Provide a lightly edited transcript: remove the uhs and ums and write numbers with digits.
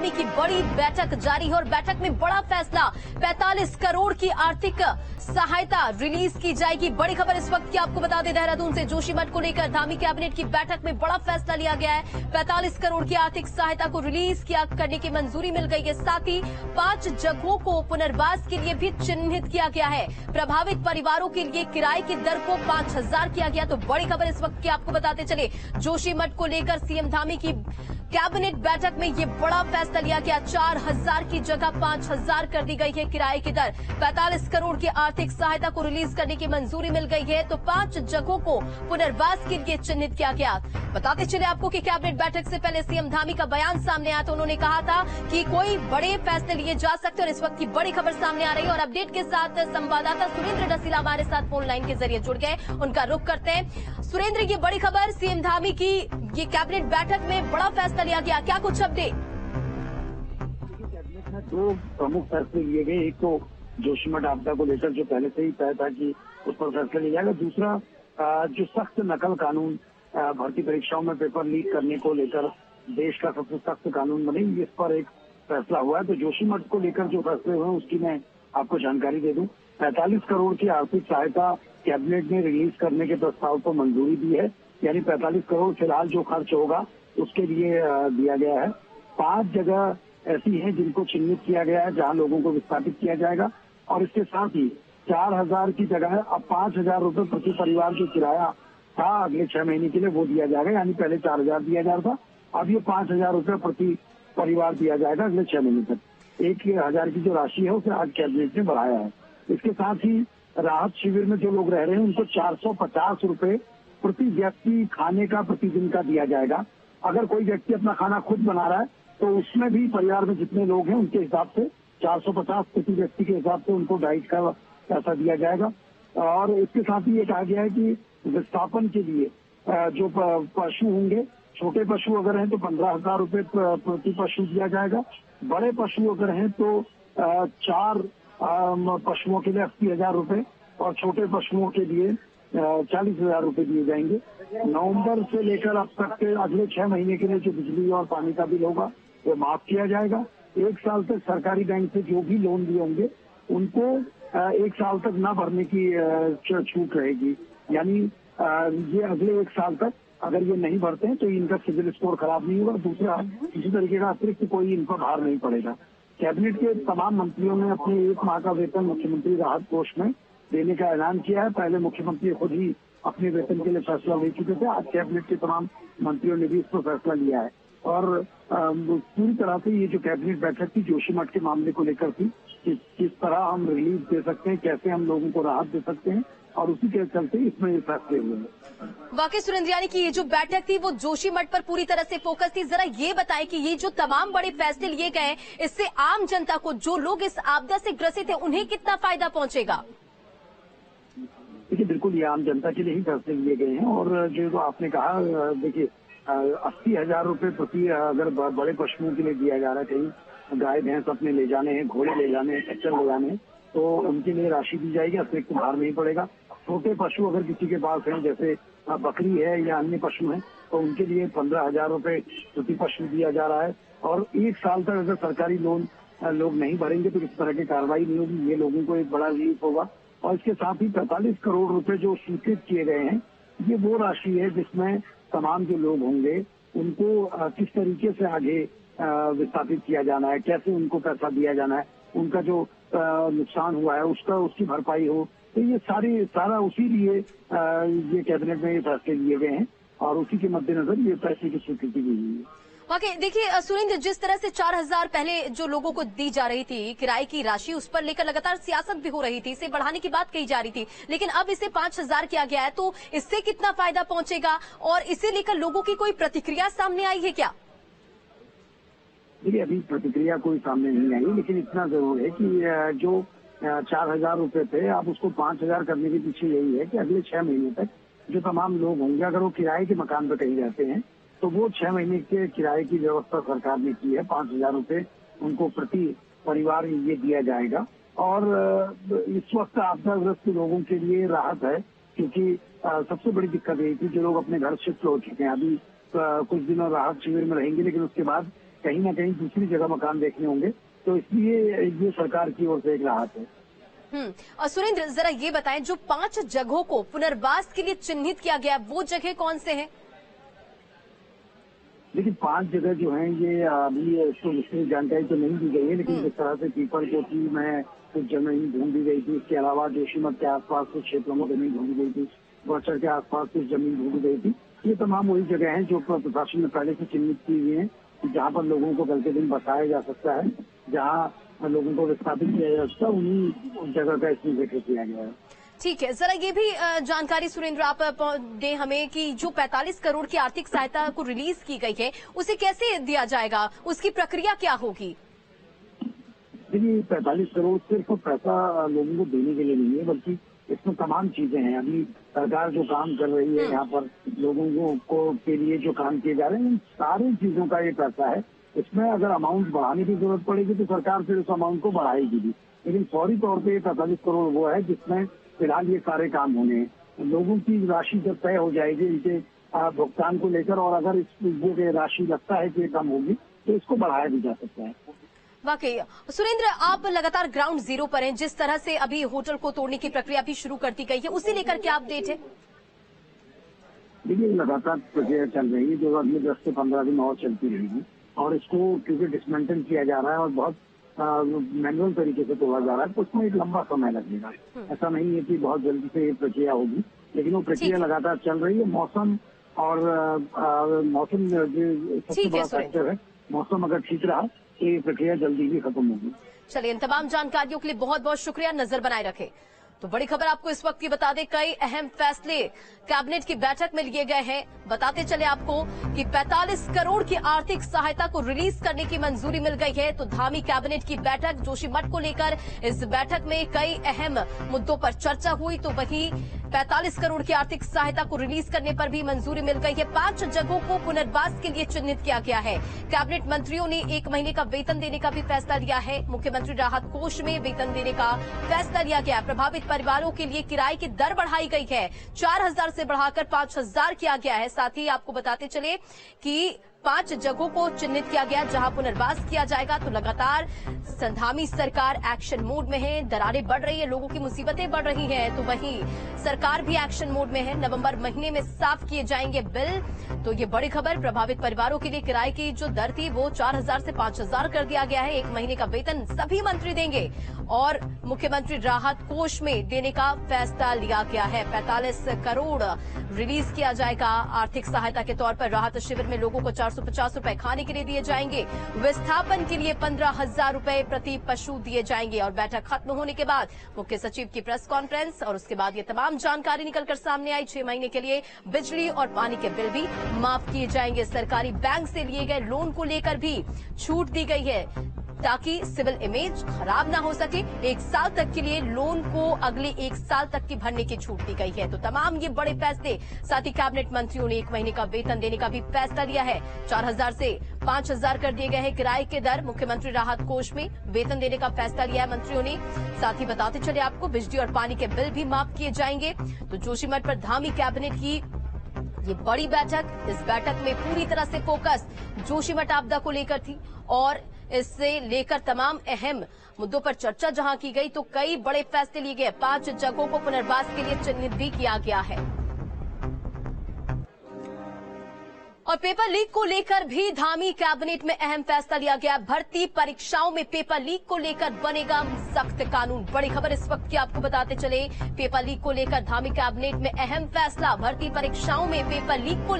धामी की बड़ी बैठक जारी है और बैठक में बड़ा फैसला, 45 करोड़ की आर्थिक सहायता रिलीज की जाएगी। बड़ी खबर इस वक्त की आपको बता दें, देहरादून से जोशीमठ को लेकर धामी कैबिनेट की बैठक में बड़ा फैसला लिया गया है। 45 करोड़ की आर्थिक सहायता को रिलीज करने की मंजूरी मिल गई है। साथ ही 5 जगहों को पुनर्वास के लिए भी चिन्हित किया गया है। प्रभावित परिवारों के लिए किराए की दर को 5,000 किया गया। तो बड़ी खबर इस वक्त की आपको बताते चले, जोशीमठ को लेकर सीएम धामी की कैबिनेट बैठक में ये बड़ा फैसला लिया गया। 4,000 की जगह 5,000 कर दी गई है किराए की दर। 45 करोड़ की आर्थिक सहायता को रिलीज करने की मंजूरी मिल गई है। तो 5 जगहों को पुनर्वास के लिए चिन्हित किया गया। बताते चले आपको कि कैबिनेट बैठक से पहले सीएम धामी का बयान सामने आया तो उन्होंने कहा था कि कोई बड़े फैसले लिए जा सकते हैं और इस वक्त की बड़ी खबर सामने आ रही है। और अपडेट के साथ संवाददाता सुरेंद्र डसीला हमारे साथ फोन लाइन के जरिए जुड़ गए, उनका रुख करते हैं। सुरेंद्र, ये बड़ी खबर, सीएम धामी की ये कैबिनेट बैठक में बड़ा फैसला लिया गया, क्या कुछ अपडेट? कैबिनेट में 2 प्रमुख फैसले लिए गए। एक तो जोशीमठ आपदा को लेकर जो पहले से ही तय था कि उस पर फैसला लिया जाएगा। दूसरा जो सख्त नकल कानून भर्ती परीक्षाओं में पेपर लीक करने को लेकर देश का सबसे सख्त कानून बने, इस पर एक फैसला हुआ है। तो जोशीमठ को लेकर जो फैसले हुए उसकी मैं आपको जानकारी दे दूं। 45 करोड़ की आर्थिक सहायता कैबिनेट ने रिलीज करने के प्रस्ताव को मंजूरी दी है। यानी 45 करोड़ फिलहाल जो खर्च होगा उसके लिए दिया गया है। 5 जगह ऐसी हैं जिनको चिन्हित किया गया है जहां लोगों को विस्थापित किया जाएगा। और इसके साथ ही 4,000 की जगह अब 5,000 रुपए प्रति परिवार जो किराया था अगले 6 महीने के लिए वो दिया जाएगा। यानी पहले 4,000 दिया जा रहा था, अब ये 5,000 रुपए प्रति परिवार दिया जाएगा अगले 6 महीने तक। 1,000 की जो राशि है उसे आज कैबिनेट ने बढ़ाया है। इसके साथ ही राहत शिविर में जो लोग रह रहे हैं उनको 450 रुपए प्रति व्यक्ति खाने का प्रतिदिन का दिया जाएगा। अगर कोई व्यक्ति अपना खाना खुद बना रहा है तो उसमें भी परिवार में जितने लोग हैं उनके हिसाब से 450 प्रति व्यक्ति के हिसाब से उनको डाइट का पैसा दिया जाएगा। और इसके साथ ही ये कहा गया है कि विस्थापन के लिए जो पशु होंगे, छोटे पशु अगर हैं तो 15,000 रुपए प्रति पशु दिया जाएगा। बड़े पशु अगर हैं तो 4 पशुओं के लिए 80,000 रुपए और छोटे पशुओं के लिए 40,000 रुपए दिए जाएंगे। नवंबर से लेकर अब तक के अगले 6 महीने के लिए जो बिजली और पानी का बिल होगा वो माफ किया जाएगा। 1 साल तक सरकारी बैंक से जो भी लोन दिए होंगे उनको 1 साल तक न भरने की छूट रहेगी। यानी ये अगले 1 साल तक अगर ये नहीं भरते हैं तो इनका सिविल स्कोर खराब नहीं होगा। दूसरा, किसी तरीके का अतिरिक्त कोई इनको भार नहीं पड़ेगा। कैबिनेट के तमाम मंत्रियों ने अपने 1 माह का वेतन मुख्यमंत्री राहत कोष में देने का ऐलान किया है। पहले मुख्यमंत्री खुद ही अपने वेतन के लिए फैसला ले चुके थे। आज कैबिनेट के तमाम मंत्रियों ने भी इस पर फैसला लिया है। और पूरी तरह से ये जो कैबिनेट बैठक थी जोशीमठ के मामले को लेकर थी कि किस तरह हम रिलीफ दे सकते हैं, कैसे हम लोगों को राहत दे सकते हैं, और उसी के चलते इसमें ये फैसले हुए हैं। वाकई सुरेंद्र, यानी कि ये जो बैठक थी वो जोशीमठ पर पूरी तरह से फोकस थी। जरा ये बताएं कि ये जो तमाम बड़े फैसले लिए गए इससे आम जनता को, जो लोग इस आपदा से ग्रसित है, उन्हें कितना फायदा पहुंचेगा? देखिए, बिल्कुल ये आम जनता के लिए ही फैसले लिए गए हैं। और जो आपने कहा, देखिए 80,000 रुपए प्रति अगर बड़े पशुओं के लिए दिया जा रहा है, कहीं गाय भैंस अपने ले जाने हैं, घोड़े ले जाने हैं, ट्रैक्टर ले जाने हैं, तो उनके लिए राशि दी जाएगी, अतिरिक्त भार नहीं पड़ेगा। छोटे पशु अगर किसी के पास हैं, जैसे बकरी है या अन्य पशु हैं, तो उनके लिए 15,000 रुपए प्रति पशु दिया जा रहा है। और 1 साल तक अगर सरकारी लोन लोग नहीं भरेंगे तो इस तरह की कार्रवाई नहीं होगी। ये लोगों को एक बड़ा रिलीफ होगा। और इसके साथ ही 45 करोड़ रुपए जो स्वीकृत किए गए हैं, ये वो राशि है जिसमें तमाम जो लोग होंगे उनको किस तरीके से आगे विस्थापित किया जाना है, कैसे उनको पैसा दिया जाना है, उनका जो नुकसान हुआ है उसकी भरपाई हो। तो ये सारा उसी लिए ये कैबिनेट में ये फैसले लिए गए हैं और उसी के मद्देनजर ये पैसे की स्वीकृति दी गई है। वाकई देखिए सुरेंद्र, जिस तरह से 4,000 पहले जो लोगों को दी जा रही थी किराए की राशि, उस पर लेकर लगातार सियासत भी हो रही थी, इसे बढ़ाने की बात कही जा रही थी, लेकिन अब इसे 5,000 किया गया है। तो इससे कितना फायदा पहुंचेगा और इसे लेकर लोगों की कोई प्रतिक्रिया सामने आई है क्या? देखिए, अभी प्रतिक्रिया कोई सामने नहीं आई, लेकिन इतना जरूर है कि जो 4,000 रुपए थे, अब उसको 5,000 करने के पीछे यही है कि अगले 6 महीने तक जो तमाम लोग होंगे, अगर वो किराए के मकान पर कहीं रहते हैं, तो वो 6 महीने के किराए की व्यवस्था सरकार ने की है। 5,000 रुपए उनको प्रति परिवार ये दिया जाएगा। और इस वक्त आपदाग्रस्त लोगों के लिए राहत है, क्योंकि सबसे बड़ी दिक्कत यही थी जो लोग अपने घर शिफ्ट हो चुके हैं। अभी कुछ दिनों राहत शिविर में रहेंगे, लेकिन उसके बाद कहीं ना कहीं दूसरी जगह मकान देखने होंगे। तो इसलिए ये सरकार की ओर से एक राहत है। और सुरेंद्र, जरा ये बताएं, जो 5 जगहों को पुनर्वास के लिए चिन्हित किया गया, वो जगह कौन से हैं? लेकिन 5 जगह जो हैं ये अभी इसको विस्तृत जानकारी तो नहीं दी गई है, लेकिन जिस तरह से पीपल कोठी में कुछ जमीन ढूंढी गई थी, इसके अलावा जोशीमठ के आसपास कुछ क्षेत्रों में जमीन ढूंढी गई थी, गौचर के आसपास कुछ जमीन ढूंढी गई थी। ये तमाम वही जगह हैं जो प्रशासन ने पहले से चिन्हित की हुई है, जहाँ पर लोगों को कल के दिन बसाया जा सकता है, जहाँ लोगों को विस्थापित किया जा सकता है, उन्हीं जगह का इसमें जिक्र किया गया है। ठीक है, जरा ये भी जानकारी सुरेंद्र आप दें हमें कि जो 45 करोड़ की आर्थिक सहायता को रिलीज की गई है, उसे कैसे दिया जाएगा, उसकी प्रक्रिया क्या होगी? देखिए, 45 करोड़ सिर्फ पैसा लोगों को देने के लिए नहीं है, बल्कि इसमें तमाम चीजें हैं। अभी सरकार जो काम कर रही है, यहाँ पर लोगों को के लिए जो काम किए जा रहे हैं, इन सारी चीजों का ये पैसा है। इसमें अगर अमाउंट बढ़ाने की जरूरत पड़ेगी तो सरकार फिर उस अमाउंट को बढ़ाएगी भी, लेकिन फौरी तौर पे 45 करोड़ वो है जिसमें फिलहाल ये सारे काम होने हैं। लोगों की राशि जब तय हो जाएगी इनके भुगतान को लेकर, और अगर इस राशि लगता है कि कम होगी तो इसको बढ़ाया भी जा सकता है। वाकई सुरेंद्र, आप लगातार ग्राउंड जीरो पर हैं। जिस तरह से अभी होटल को तोड़ने की प्रक्रिया भी शुरू कर दी गई है, उसे लेकर क्या अपडेट है? देखिए, लगातार प्रक्रिया चल रही है जो अगले 10 से 15 दिन और चलती रहेगी, और इसको क्योंकि डिसमेंटल किया जा रहा है और बहुत मैनुअल तरीके से तोड़ा जा रहा है, तो उसमें एक लंबा समय लगेगा। ऐसा नहीं है कि बहुत जल्दी से ये प्रक्रिया होगी, लेकिन वो प्रक्रिया लगातार चल रही है। मौसम और मौसम सबसे बड़ा फैक्टर है। मौसम अगर ठीक रहा तो ये प्रक्रिया जल्दी ही खत्म होगी। चलिए, इन तमाम जानकारियों के लिए बहुत बहुत शुक्रिया। नजर बनाए रखे। तो बड़ी खबर आपको इस वक्त की बता दें, कई अहम फैसले कैबिनेट की बैठक में लिए गए हैं। बताते चले आपको कि 45 करोड़ की आर्थिक सहायता को रिलीज करने की मंजूरी मिल गई है। तो धामी कैबिनेट की बैठक जोशीमठ को लेकर, इस बैठक में कई अहम मुद्दों पर चर्चा हुई। तो वहीं 45 करोड़ की आर्थिक सहायता को रिलीज करने पर भी मंजूरी मिल गई है। 5 जगहों को पुनर्वास के लिए चिन्हित किया गया है। कैबिनेट मंत्रियों ने 1 महीने का वेतन देने का भी फैसला लिया है। मुख्यमंत्री राहत कोष में वेतन देने का फैसला लिया गया। प्रभावित परिवारों के लिए किराए की दर बढ़ाई गई है, 4000 से बढ़ाकर 5000 किया गया है। साथ ही आपको बताते चले कि 5 जगहों को चिन्हित किया गया जहां पुनर्वास किया जाएगा। तो लगातार धामी सरकार एक्शन मोड में है। दरारें बढ़ रही है, लोगों की मुसीबतें बढ़ रही हैं, तो वहीं सरकार भी एक्शन मोड में है। नवंबर महीने में साफ किए जाएंगे बिल। तो ये बड़ी खबर, प्रभावित परिवारों के लिए किराए की जो दर थी वो 4000 से 5000 कर दिया गया है। 1 महीने का वेतन सभी मंत्री देंगे और मुख्यमंत्री राहत कोष में देने का फैसला लिया गया है। 45 करोड़ रिलीज किया जाएगा आर्थिक सहायता के तौर पर। राहत शिविर में लोगों को 450 रुपए खाने के लिए दिए जाएंगे। विस्थापन के लिए 15,000 रुपए प्रति पशु दिए जाएंगे। और बैठक खत्म होने के बाद मुख्य सचिव की प्रेस कॉन्फ्रेंस, और उसके बाद ये तमाम जानकारी निकलकर सामने आई। 6 महीने के लिए बिजली और पानी के बिल भी माफ किए जाएंगे। सरकारी बैंक से लिए गए लोन को लेकर भी छूट दी गई है ताकि सिविल इमेज खराब ना हो सके। 1 साल तक के लिए लोन को अगले 1 साल तक की भरने की छूट दी गई है। तो तमाम ये बड़े फैसले। साथ ही कैबिनेट मंत्रियों ने 1 महीने का वेतन देने का भी फैसला लिया है। 4000 से 5000 कर दिए गए हैं किराए के दर। मुख्यमंत्री राहत कोष में वेतन देने का फैसला लिया है मंत्रियों ने। साथ ही बताते चले आपको, बिजली और पानी के बिल भी माफ किए जाएंगे। तो जोशीमठ पर धामी कैबिनेट की ये बड़ी बैठक, इस बैठक में पूरी तरह से फोकस जोशीमठ आपदा को लेकर थी और इससे लेकर तमाम अहम मुद्दों पर चर्चा जहां की गई, तो कई बड़े फैसले लिए गए। 5 जगहों को पुनर्वास के लिए चिन्हित भी किया गया है। और पेपर लीक को लेकर भी धामी कैबिनेट में अहम फैसला लिया गया। भर्ती परीक्षाओं में पेपर लीक को लेकर बनेगा सख्त कानून। बड़ी खबर इस वक्त की आपको बताते चले, पेपर लीक को लेकर धामी कैबिनेट में अहम फैसला। भर्ती परीक्षाओं में पेपर लीक को